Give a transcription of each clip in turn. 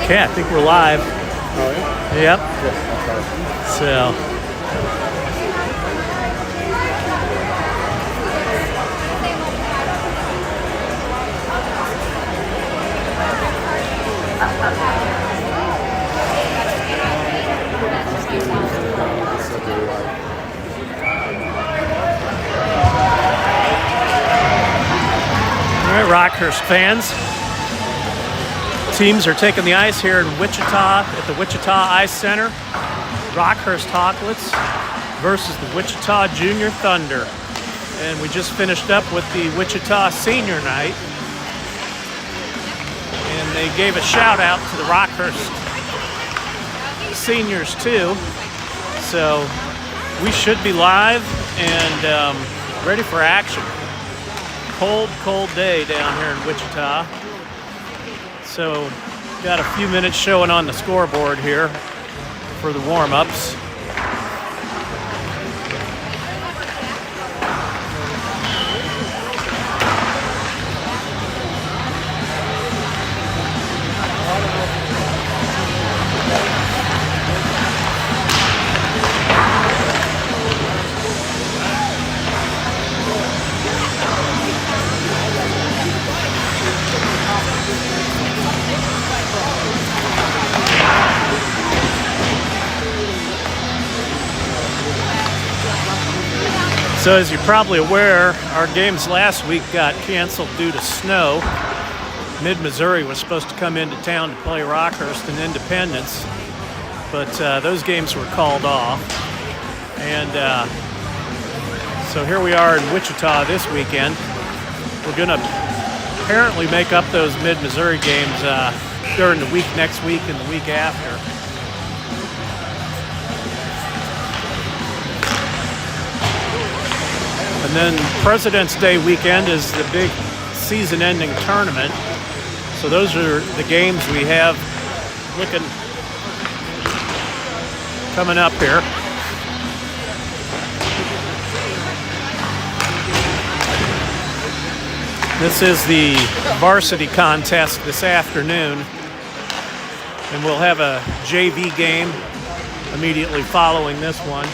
Okay, I think we're live. Oh, yeah? Yep. Yes, So. All right, Rockhurst fans. Teams are taking the ice here in Wichita at the Wichita Ice Center. Rockhurst Hawklets versus the Wichita Junior Thunder. And we just finished up with the Wichita Senior Night. And they gave a shout out to the Rockhurst seniors too. So we should be live and ready for action. Cold day down here in Wichita. So, got a few minutes showing on the scoreboard here for the warm-ups. So as you're probably aware, our games last week got canceled due to snow. Mid-Missouri was supposed to come into town to play Rockhurst and Independence, but those games were called off. And so here we are in Wichita this weekend. We're going to apparently make up those Mid-Missouri games during the week next week and the week after. And then President's Day weekend is the big season-ending tournament. So those are the games we have looking coming up here. This is the varsity contest this afternoon. And we'll have a JV game immediately following this one.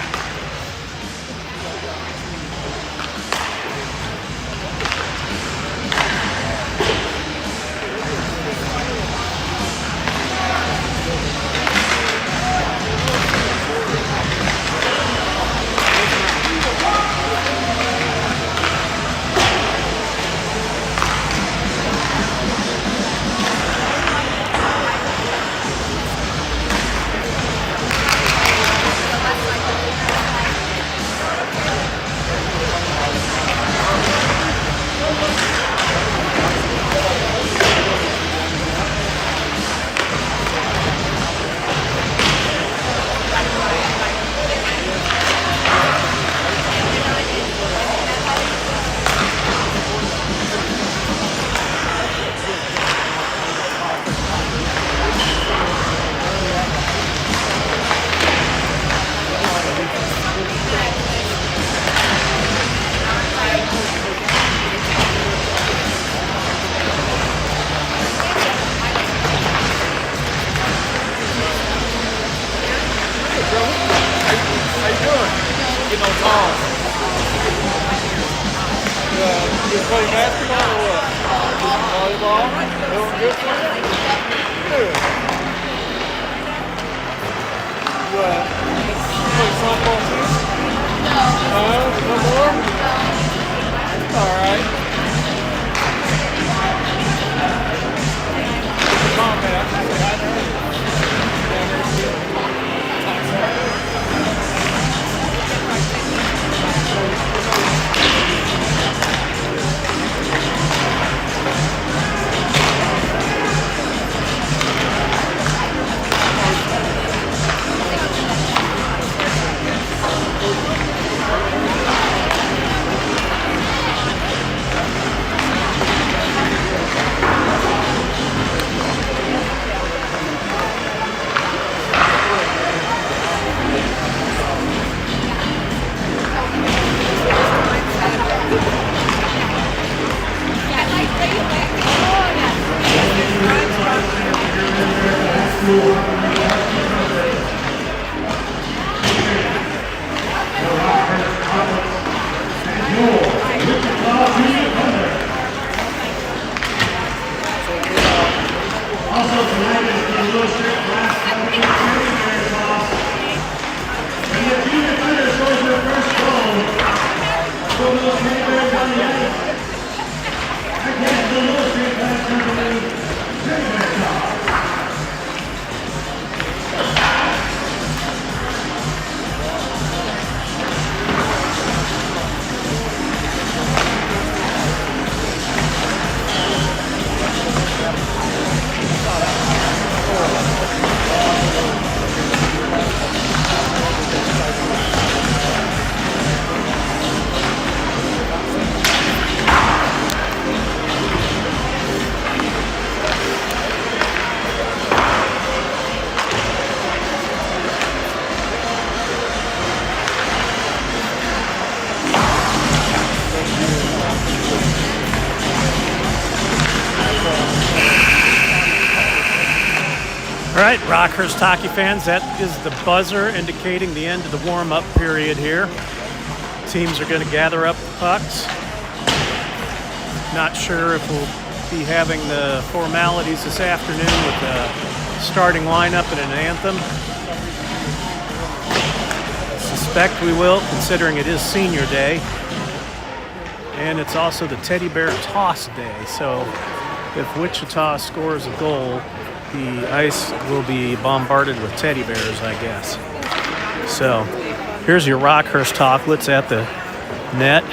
You play basketball or what? Volleyball? Doing good for you? Good. What? You play softball too? No. No more? All right. Mom, man, I say hi to her. All right, Rockhurst hockey fans, that is the buzzer indicating the end of the warm-up period here. Teams are going to gather up the pucks. Not sure if we'll be having the formalities this afternoon with the starting lineup and an anthem. I suspect we will, considering it is senior day. And it's also the teddy bear toss day, so if Wichita scores a goal, the ice will be bombarded with teddy bears, I guess. So here's your Rockhurst Talklets at the net.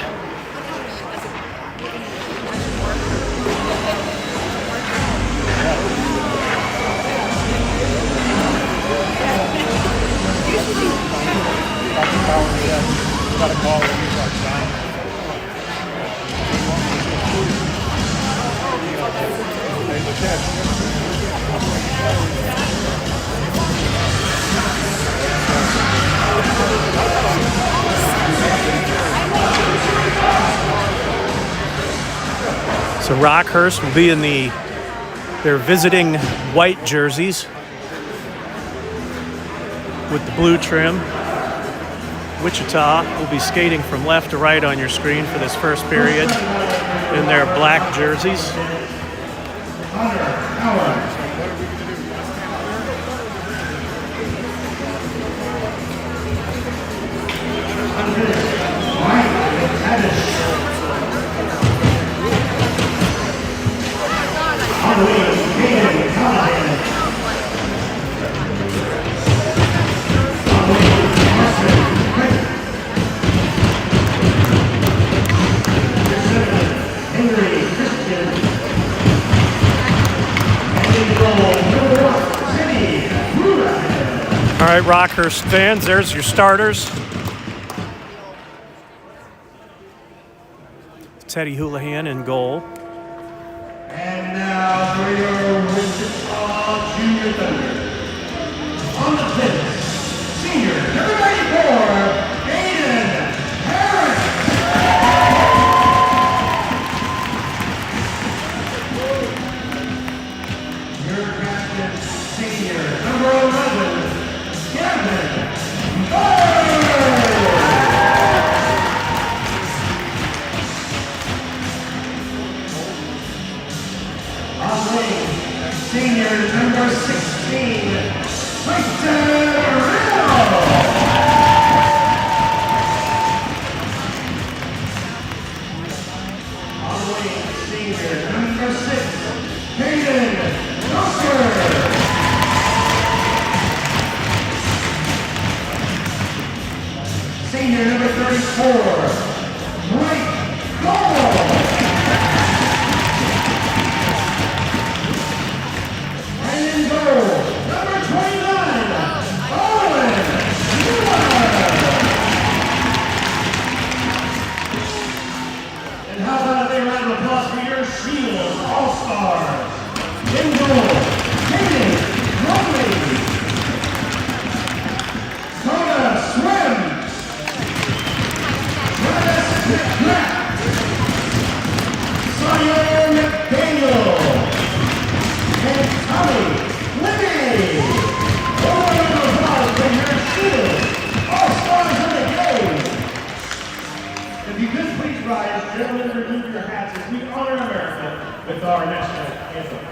So Rockhurst will be in their visiting white jerseys with the blue trim. Wichita will be skating from left to right on your screen for this first period in their black jerseys. All right, Rockhurst fans, there's your starters. Teddy Houlihan in goal. And now for your Wichita Junior Thunder. On the fifth, senior, number 94, Aiden Harris. Your captain, senior, number 11, Kevin Bird. On wing, senior, number 16, Victor Riddle. On wing, senior, number 6, Hayden Rucker. Senior number 34, Blake Gold. And in goal, number 29, Owen Mueller. And how about a big round of applause for your Shield All-Stars. In goal, Hayden Bromley, Kona Swim, Sawyer McDaniel, and Tommy Libby. One of those balls in your Shield All-Stars of the game. If you could please rise, gentlemen, remove your hats as we honor America with our national anthem.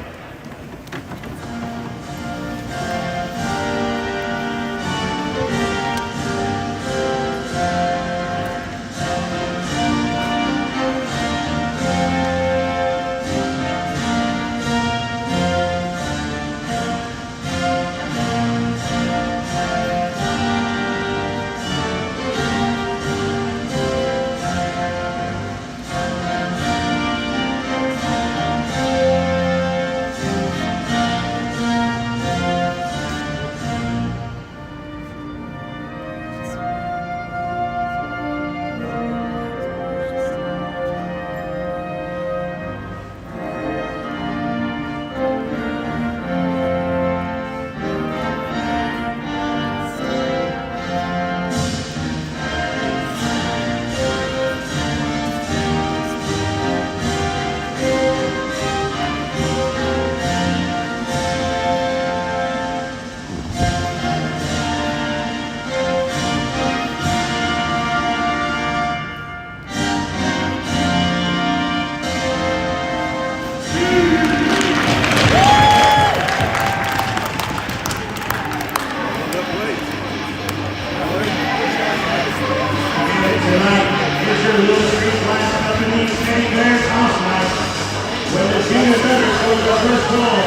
first goal.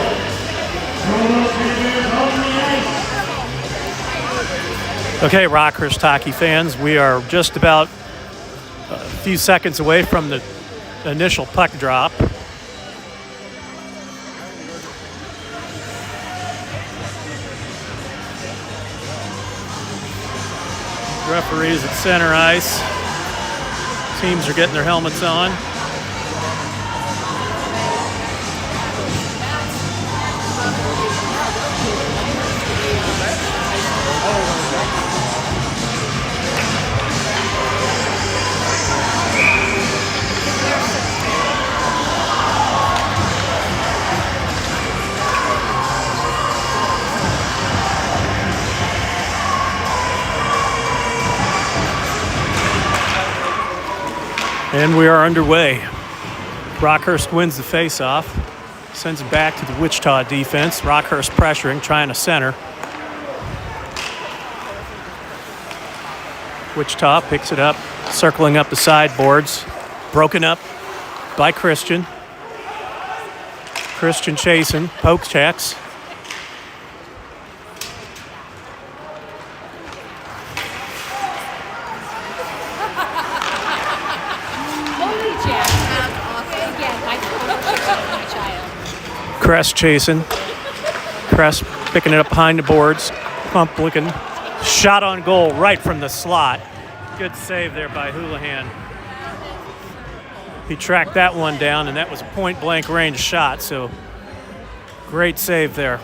Total Commanders on the ice. Okay, Rockhurst hockey fans, we are just about a few seconds away from the initial puck drop. Referees at center ice. Teams are getting their helmets on. And we are underway. Rockhurst wins the faceoff, sends it back to the Wichita defense. Rockhurst pressuring, trying to center. Wichita picks it up, circling up the sideboards. Broken up by Christian. Christian chasing, poke checks. Crest chasing. Crest picking it up behind the boards. Pump looking. Shot on goal right from the slot. Good save there by Houlihan. He tracked that one down, and that was a point-blank range shot, so great save there.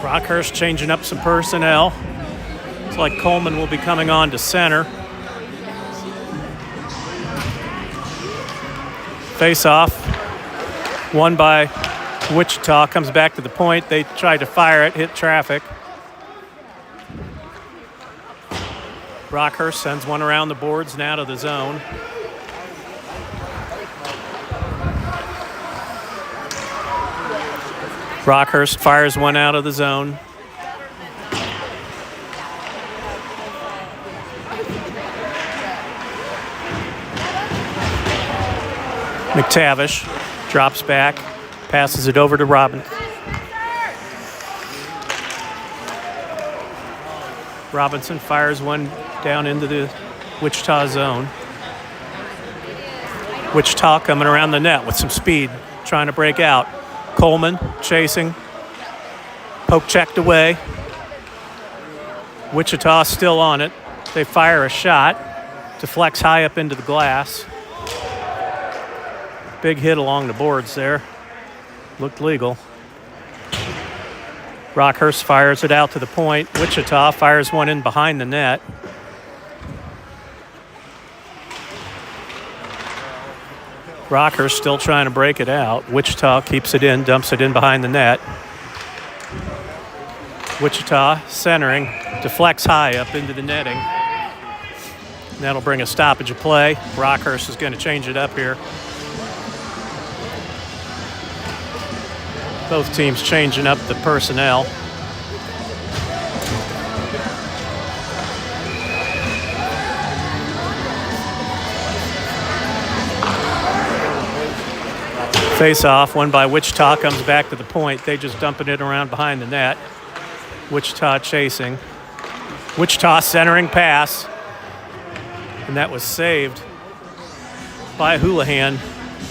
Rockhurst changing up some personnel. It's like Coleman will be coming on to center. Face-off, won by Wichita, comes back to the point. They tried to fire it, hit traffic. Rockhurst sends one around the boards and out of the zone. Rockhurst fires one out of the zone. McTavish drops back, passes it over to Robinson. Robinson fires one down into the Wichita zone. Wichita coming around the net with some speed, trying to break out. Coleman chasing, poke checked away. Wichita still on it. They fire a shot, deflects high up into the glass. Big hit along the boards there. Looked legal. Rockhurst fires it out to the point. Wichita fires one in behind the net. Rockhurst still trying to break it out. Wichita keeps it in, dumps it in behind the net. Wichita centering, deflects high up into the netting. And that'll bring a stoppage of play. Rockhurst is going to change it up here. Both teams changing up the personnel. Face-off, won by Wichita, comes back to the point. They just dumping it around behind the net. Wichita chasing. Wichita centering pass. And that was saved by Houlihan.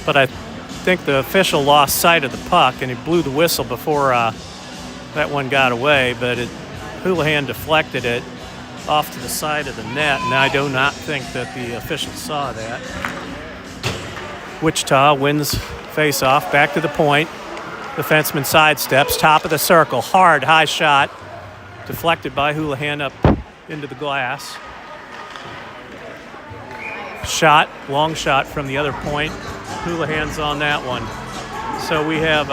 But I think the official lost sight of the puck, and he blew the whistle before that one got away, but Houlihan deflected it off to the side of the net, and I do not think that the official saw that. Wichita wins face-off, back to the point. Defenseman sidesteps, top of the circle, hard, high shot, deflected by Houlihan up into the glass. Shot, long shot from the other point. Houlihan's on that one. So we have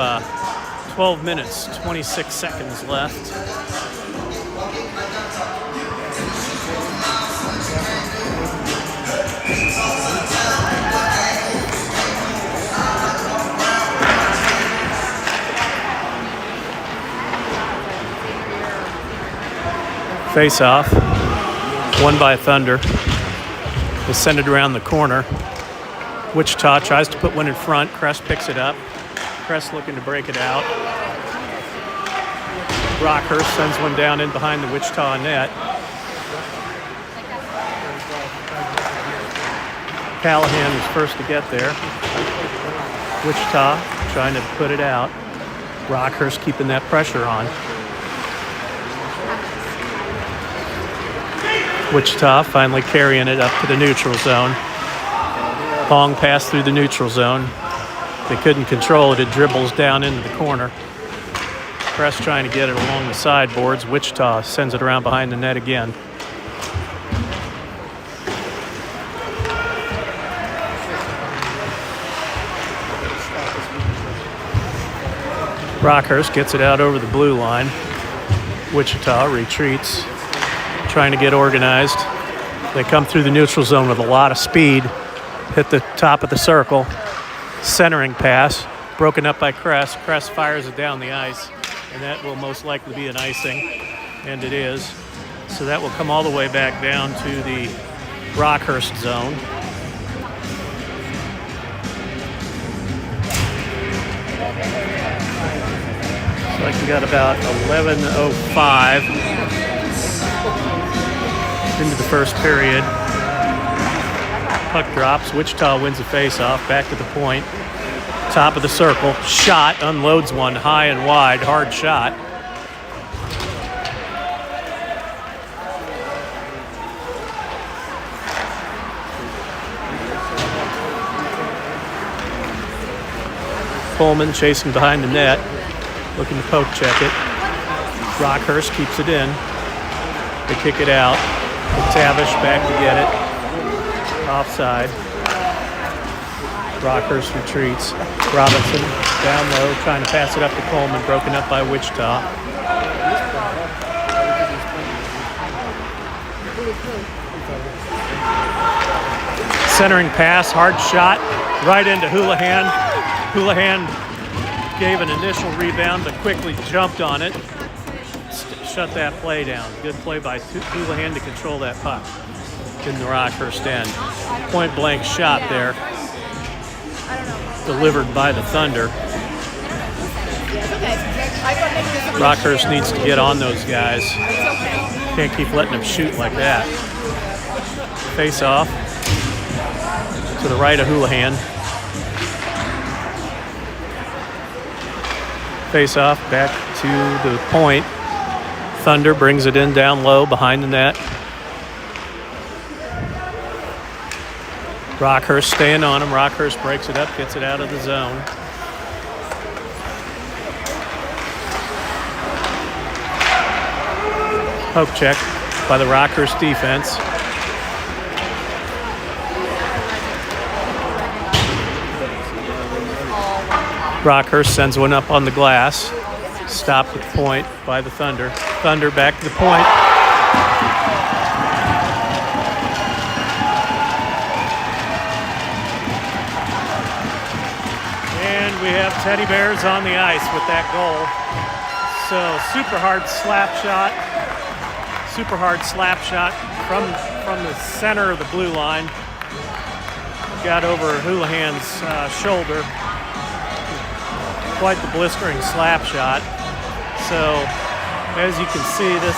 12 minutes, 26 seconds left. Face-off, won by Thunder. They send it around the corner. Wichita tries to put one in front. Crest picks it up. Crest looking to break it out. Rockhurst sends one down in behind the Wichita net. Callahan was first to get there. Wichita trying to put it out. Rockhurst keeping that pressure on. Wichita finally carrying it up to the neutral zone. Long pass through the neutral zone. They couldn't control it. It dribbles down into the corner. Crest trying to get it along the sideboards. Wichita sends it around behind the net again. Rockhurst gets it out over the blue line. Wichita retreats, trying to get organized. They come through the neutral zone with a lot of speed, hit the top of the circle. Centering pass, broken up by Crest. Crest fires it down the ice, and that will most likely be an icing, and it is. So that will come all the way back down to the Rockhurst zone. Looks like we got about 11:05 into the first period. Puck drops. Wichita wins the face-off. Back to the point. Top of the circle. Shot. Unloads one high and wide. Hard shot. Coleman chasing behind the net. Looking to poke check it. Rockhurst keeps it in. They kick it out. McTavish back to get it. Offside. Rockhurst retreats. Robinson down low, trying to pass it up to Coleman, broken up by Wichita. Centering pass, hard shot, right into Houlihan. Houlihan gave an initial rebound, but quickly jumped on it. Shut that play down. Good play by Houlihan to control that puck in the Rockhurst end. Point blank shot there, delivered by the Thunder. Rockhurst needs to get on those guys. Can't keep letting them shoot like that. Face off to the right of Houlihan. Face off back to the point. Thunder brings it in down low behind the net. Rockhurst staying on him. Rockhurst breaks it up, gets it out of the zone. Poke check by the Rockhurst defense. Rockhurst sends one up on the glass. Stopped at the point by the Thunder. Thunder back to the point. And we have Teddy Bears on the ice with that goal. So super hard slap shot. Super hard slap shot from the center of the blue line. Got over Houlihan's shoulder. Quite the blistering slap shot. So, as you can see, this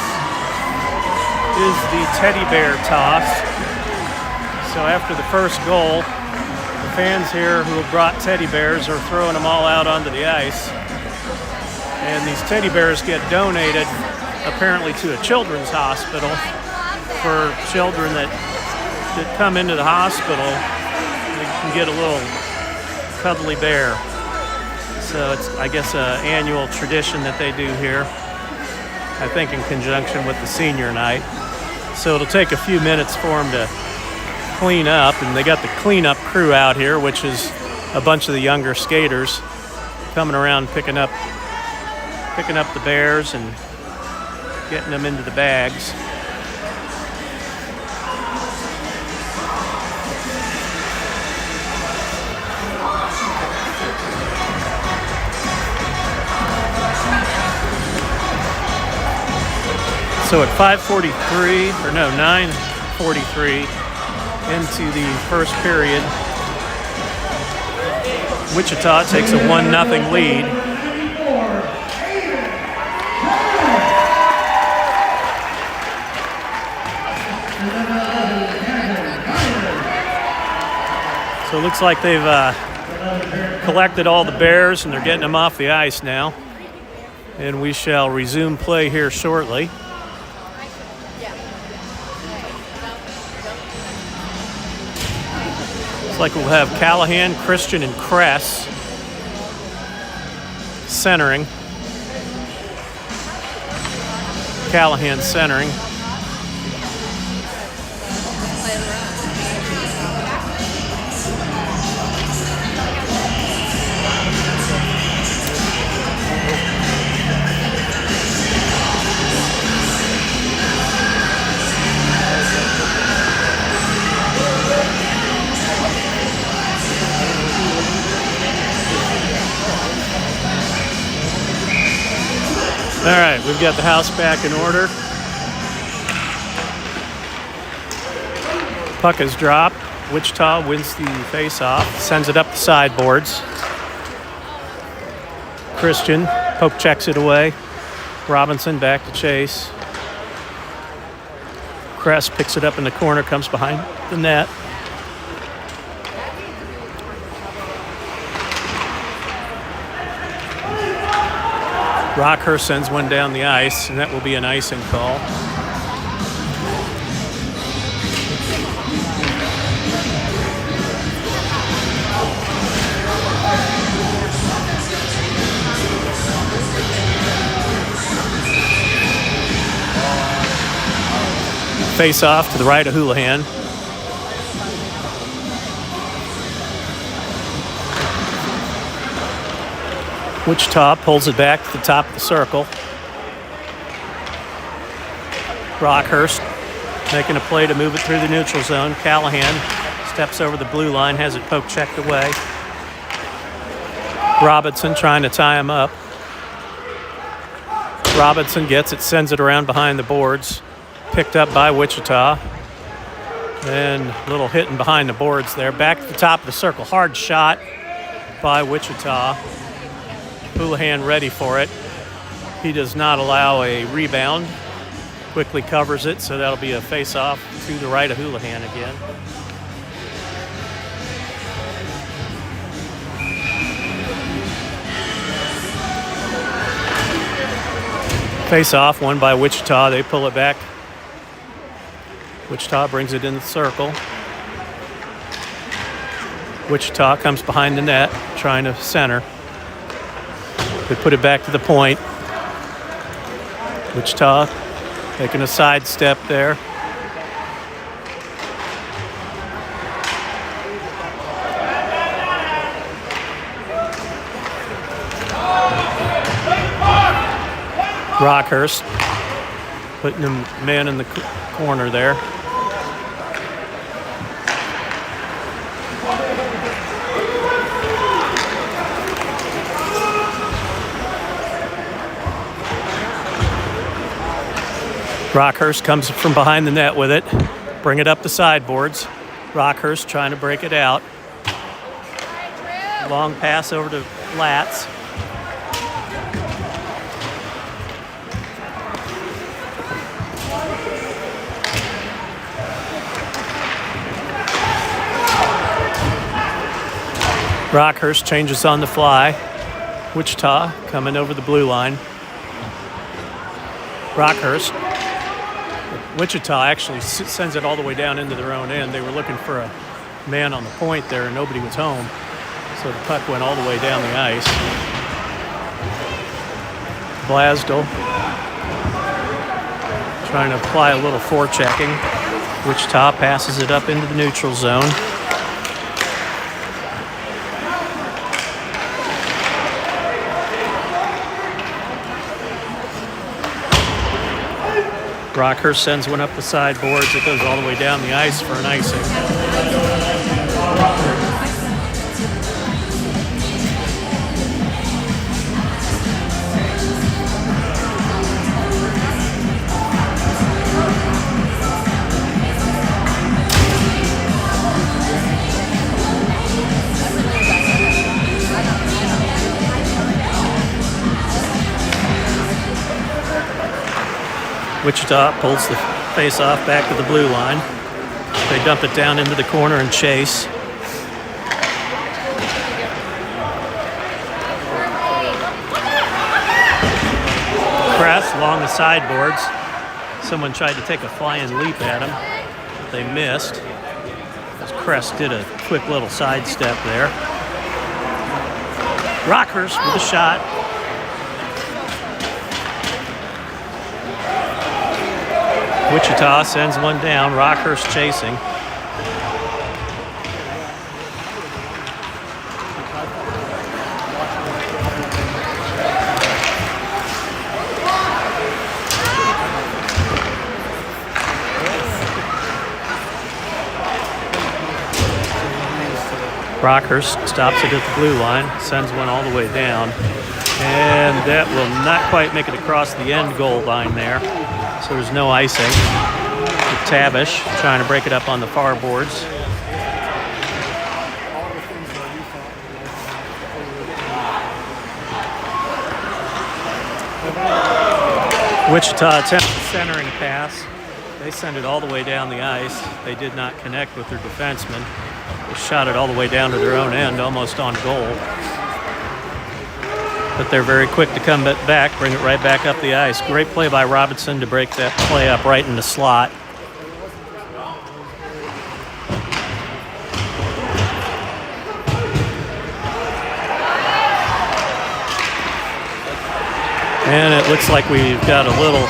is the teddy bear toss. So after the first goal, the fans here who have brought teddy bears are throwing them all out onto the ice. And these teddy bears get donated apparently to a children's hospital for children that come into the hospital. They can get a little cuddly bear. So it's, I guess, an annual tradition that they do here, I think in conjunction with the senior night. So it'll take a few minutes for them to clean up, and they got the cleanup crew out here, which is a bunch of the younger skaters coming around picking up the bears and getting them into the bags. So at 9:43 into the first period, Wichita takes a 1-0 lead. So it looks like they've collected all the bears and they're getting them off the ice now. And we shall resume play here shortly. Looks like we'll have Callahan, Christian, and Kress centering. Callahan centering. All right, we've got the house back in order. Puck is dropped. Wichita wins the face-off, sends it up the sideboards. Christian poke checks it away. Robinson back to chase. Kress picks it up in the corner, comes behind the net. Rockhurst sends one down the ice, and that will be an icing call. Face off to the right of Houlihan. Wichita pulls it back to the top of the circle. Rockhurst making a play to move it through the neutral zone. Callahan steps over the blue line, has it poke checked away. Robinson trying to tie him up. Robinson gets it, sends it around behind the boards. Picked up by Wichita. And a little hitting behind the boards there. Back to the top of the circle. Hard shot by Wichita. Houlihan ready for it. He does not allow a rebound. Quickly covers it, so that'll be a face-off to the right of Houlihan again. Face-off, won by Wichita. They pull it back. Wichita brings it in the circle. Wichita comes behind the net, trying to center. They put it back to the point. Wichita taking a side step there. Rockhurst putting the man in the corner there. Rockhurst comes from behind the net with it. Bring it up the sideboards. Rockhurst trying to break it out. Long pass over to Latz. Rockhurst changes on the fly. Wichita coming over the blue line. Rockhurst. Wichita actually sends it all the way down into their own end. They were looking for a man on the point there, and nobody was home. So the puck went all the way down the ice. Blasdell trying to apply a little forechecking. Wichita passes it up into the neutral zone. Rockhurst sends one up the sideboards. It goes all the way down the ice for an icing. Wichita pulls the face-off back to the blue line. They dump it down into the corner and chase. Press along the sideboards. Someone tried to take a flying leap at him, but they missed. As Crest did a quick little sidestep there. Rockhurst with a shot. Wichita sends one down. Rockhurst chasing. Rockhurst stops it at the blue line, sends one all the way down, and that will not quite make it across the end goal line there, so there's no icing. Tavish trying to break it up on the far boards. Wichita attempts a centering pass. They send it all the way down the ice. They did not connect with their defenseman. They shot it all the way down to their own end, almost on goal. But they're very quick to come back, bring it right back up the ice. Great play by Robinson to break that play up right in the slot. And it looks like we've got a little...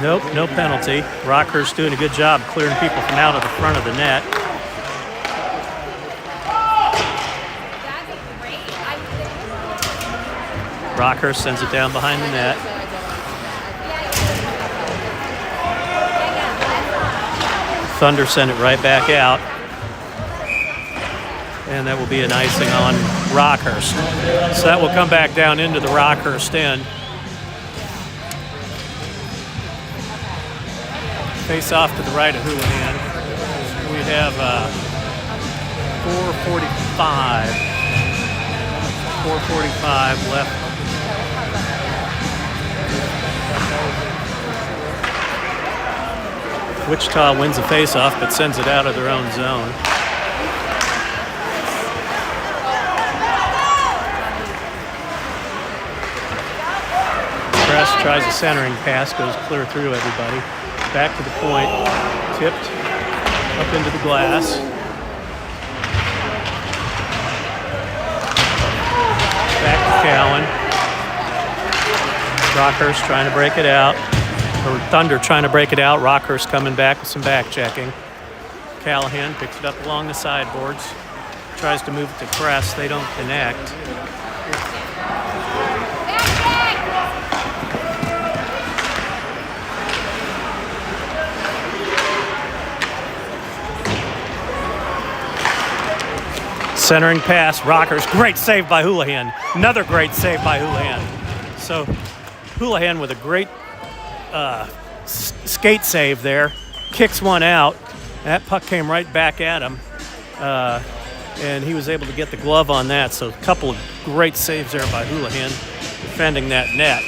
Nope, no penalty. Rockhurst doing a good job clearing people from out of the front of the net. Rockhurst sends it down behind the net. Thunder send it right back out. And that will be an icing on Rockhurst. So that will come back down into the Rockhurst end. Face off to the right of Houlihan. We have 4:45 left. Wichita wins the face-off, but sends it out of their own zone. Press tries a centering pass, goes clear through everybody. Back to the point, tipped up into the glass. Back to Cowan. Rockhurst trying to break it out. Or Thunder trying to break it out. Rockhurst coming back with some back checking. Callahan picks it up along the sideboards. Tries to move it to Crest. They don't connect. Centering pass, Rockhurst. Great save by Houlihan. Another great save by Houlihan. So Houlihan with a great skate save there. Kicks one out. That puck came right back at him. And he was able to get the glove on that. So a couple of great saves there by Houlihan, defending that net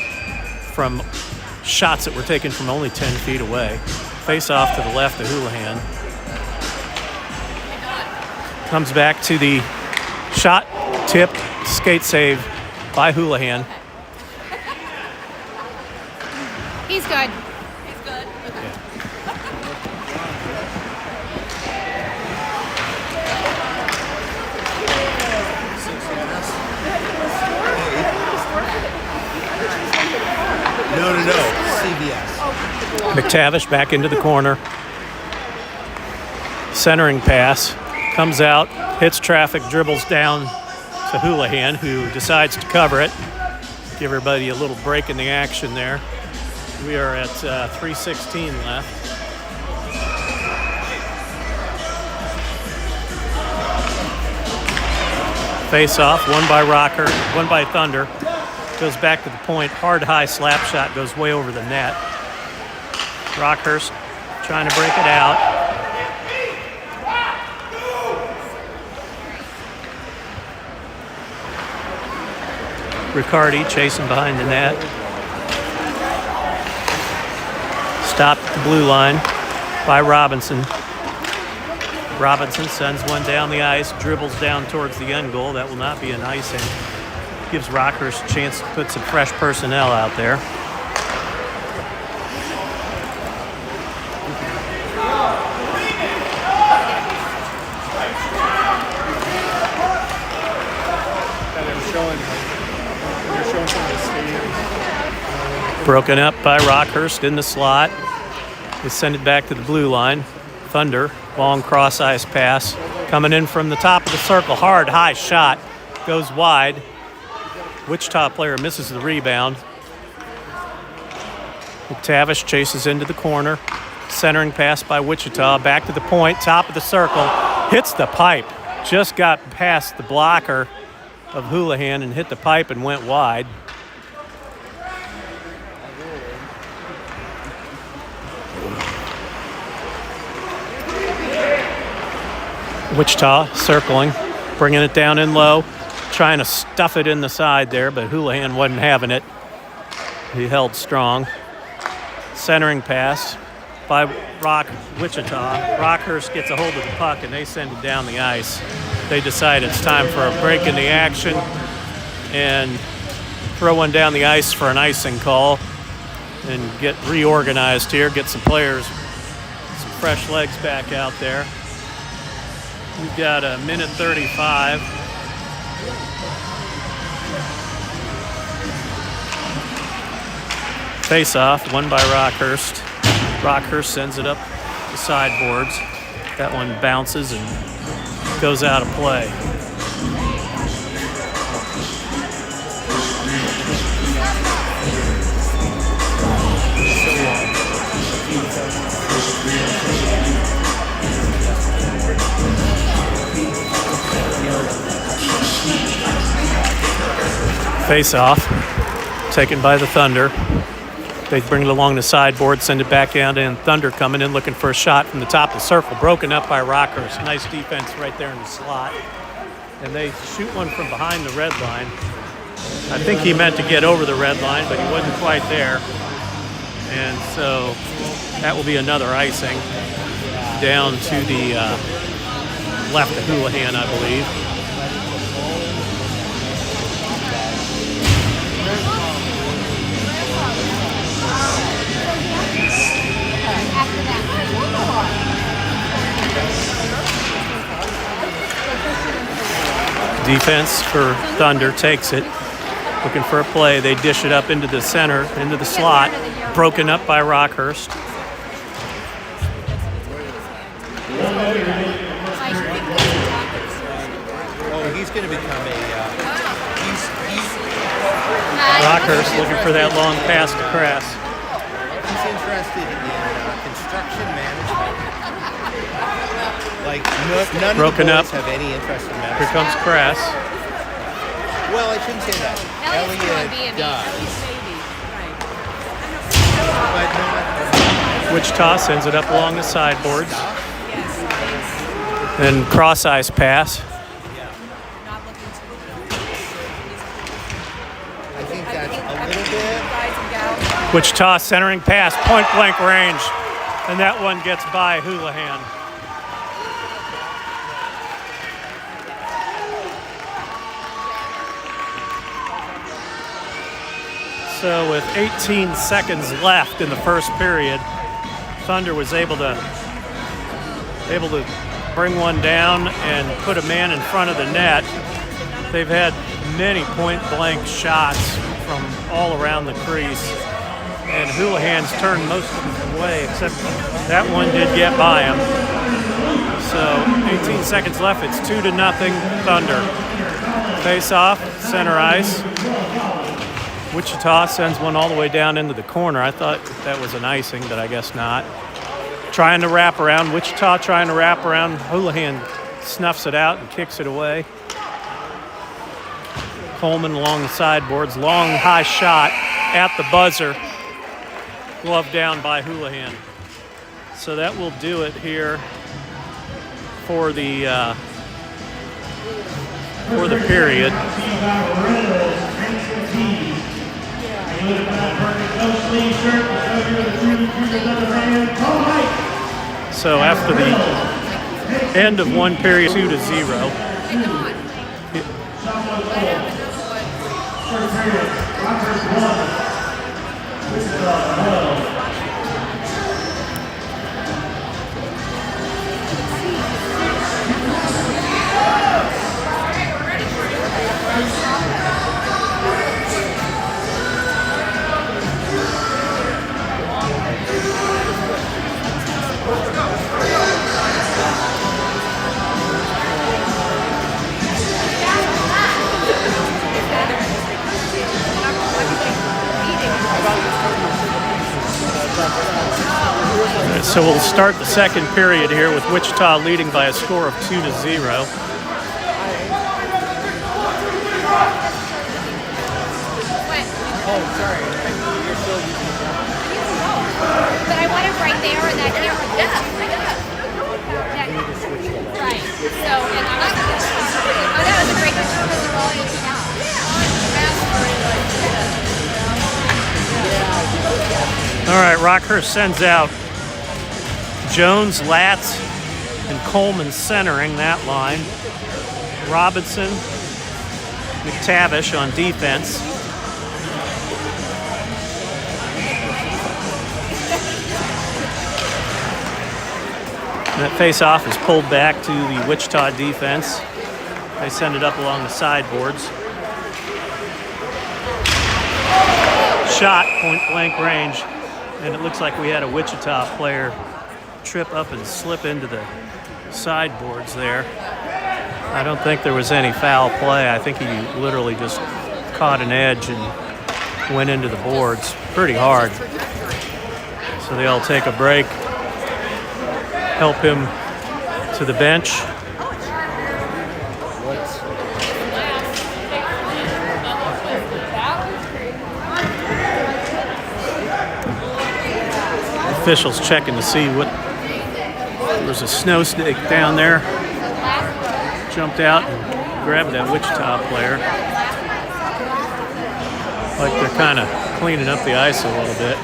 from shots that were taken from only 10 feet away. Face off to the left of Houlihan. Comes back to the shot, tip, skate save by Houlihan. He's good. He's good. Okay. No. CBS. McTavish back into the corner. Centering pass. Comes out, hits traffic, dribbles down to Houlihan, who decides to cover it. Give everybody a little break in the action there. We are at 3:16 left. Face off, one by Rocker, one by Thunder. Goes back to the point, hard high slap shot, goes way over the net. Rockhurst trying to break it out. Riccardi chasing behind the net. Stopped at the blue line by Robinson. Robinson sends one down the ice, dribbles down towards the end goal. That will not be an icing. Gives Rockhurst a chance to put some fresh personnel out there. They're showing some of the stadiums. Broken up by Rockhurst in the slot. They send it back to the blue line. Thunder, long cross ice pass. Coming in from the top of the circle. Hard, high shot. Goes wide. Wichita player misses the rebound. McTavish chases into the corner. Centering pass by Wichita. Back to the point, top of the circle. Hits the pipe. Just got past the blocker of Houlihan and hit the pipe and went wide. Wichita circling, bringing it down in low, trying to stuff it in the side there, but Houlihan wasn't having it. He held strong. Centering pass by Wichita. Rockhurst gets a hold of the puck and they send it down the ice. They decide it's time for a break in the action and throw one down the ice for an icing call and get reorganized here, get some players, some fresh legs back out there. We've got a minute 35. Face-off, won by Rockhurst. Rockhurst sends it up the sideboards. That one bounces and goes out of play. Face-off, taken by the Thunder. They bring it along the sideboard, send it back down, and Thunder coming in looking for a shot from the top of the circle. Broken up by Rockhurst. Nice defense right there in the slot. And they shoot one from behind the red line. I think he meant to get over the red line, but he wasn't quite there. And so that will be another icing down to the left of Houlihan, I believe. Defense for Thunder takes it, looking for a play. They dish it up into the center, into the slot, broken up by Rockhurst. Oh, he's going to become a. Rockhurst looking for that long pass to Kress. He's interested in construction management. Like none Broken of the boys up. have any interest in Here medicine. comes Kress. Well, I shouldn't say that. Elliot does, but not. Wichita sends it up along the sideboards. Then cross ice pass. I think that's a little bit. Wichita centering pass, point blank range. And that one gets by Houlihan. So with 18 seconds left in the first period, Thunder was able to bring one down and put a man in front of the net. They've had many point-blank shots from all around the crease, and Houlihan's turned most of them away, except that one did get by him. So 18 seconds left. It's 2-0 Thunder. Face-off, center ice. Wichita sends one all the way down into the corner. I thought that was an icing, but I guess not. Trying to wrap around. Wichita trying to wrap around. Houlihan snuffs it out and kicks it away. Coleman along the sideboards. Long, high shot at the buzzer. Glove down by Houlihan. So that will do it here for the period. So after the end of one period, 2-0. So we'll start the second period here with Wichita leading by a score of 2-0. But I want it right there and that camera. Yeah, right. So, and I'm not going to. Oh, that was a great picture of the wall. All right, Rockhurst sends out Jones, Latz, and Coleman centering that line. Robinson, McTavish on defense. And that face-off is pulled back to the Wichita defense. They send it up along the sideboards. Shot, point-blank range. And it looks like we had a Wichita player trip up and slip into the sideboards there. I don't think there was any foul play. I think he literally just caught an edge and went into the boards pretty hard. So they all take a break, help him to the bench. Officials checking to see what. There's a snow stick down there. Jumped out and grabbed that Wichita player. Like they're kind of cleaning up the ice a little bit.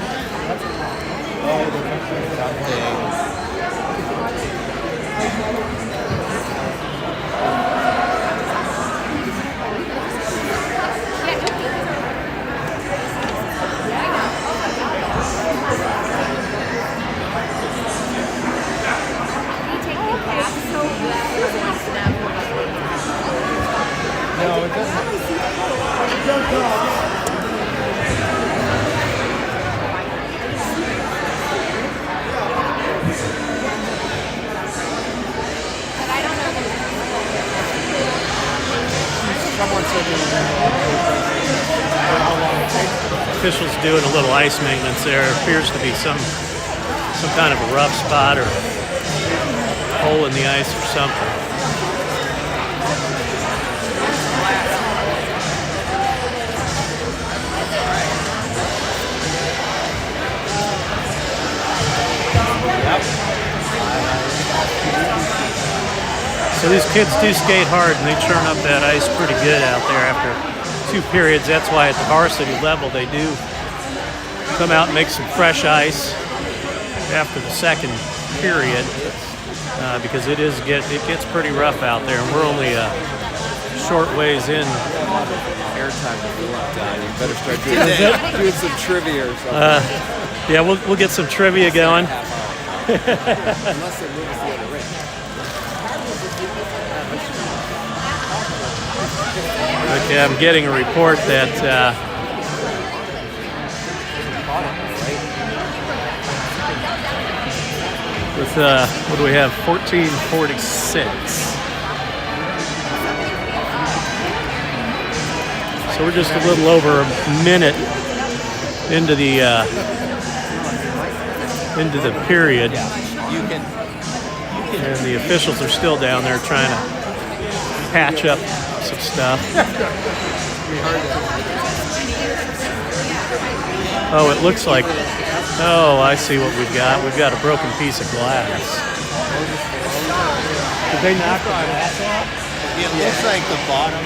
Officials doing a little ice maintenance there. Appears to be some kind of a rough spot or hole in the ice or something. So these kids do skate hard and they churn up that ice pretty good out there after 2 periods. That's why at the varsity level they do come out and make some fresh ice after the second period because it gets pretty rough out there, and we're only a short ways in. Airtime before I'm done. You better start doing some trivia or something. Yeah, we'll get some trivia going. Unless they move us the other way. Okay, I'm getting a report that with what do we have? 14:46. So we're just a little over a minute into the period, and the officials are still down there trying to patch up some stuff. Oh, it looks like. Oh, I see what we've got. We've got a broken piece of glass. Did they knock the glass out? It looks like the bottom,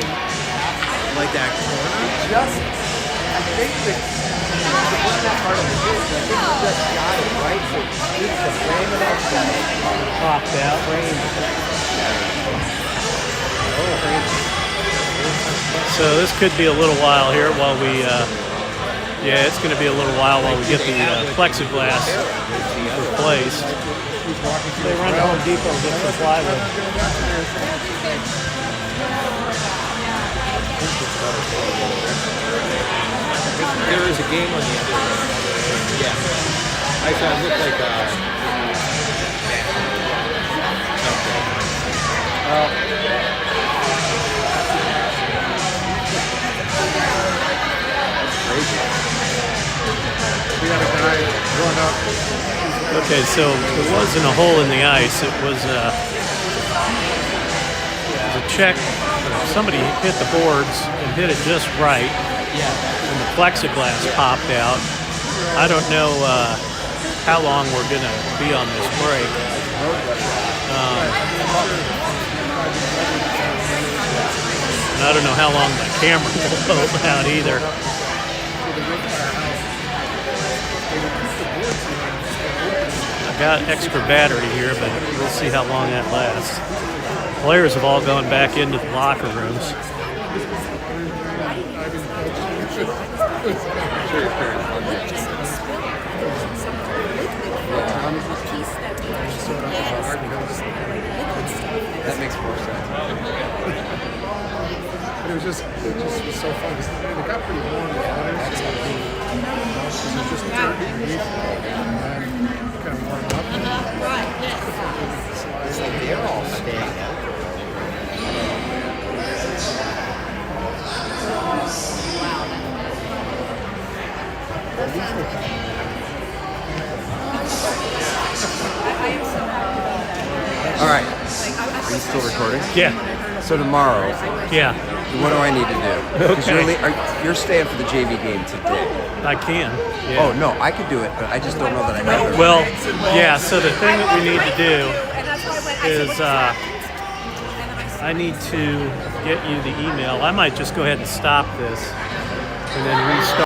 like that corner. I think Popped out. So this could be a little while here while we, yeah, it's going to be a little while while we get the plexiglass replaced. They run to Home Depot and get some plywood. There is a game on the other end. Yeah. I thought it looked like We had a guy run up. Okay, so it wasn't a hole in the ice. It was a check. Somebody hit the boards and hit it just right. And the plexiglass popped out. I don't know how long we're going to be on this break. And I don't know how long my camera will hold out either. I got extra battery here, but we'll see how long that lasts. Players have all gone back into the locker rooms. that makes more sense. But it was just was so fun. It got pretty warm in the water. It was just dirty underneath, and then kind of warmed up. Right, yes. So they're all staying out. All right. Are you still recording? Yeah, So tomorrow, yeah, what do I need to do? 'Cause Okay. you're staying for the JV game today. I can. Yeah. Oh no, I could do it, but I just don't know that I know. Well, yeah, so the thing that we need to do is I need to get you the email. I might just go ahead and stop this and then restart.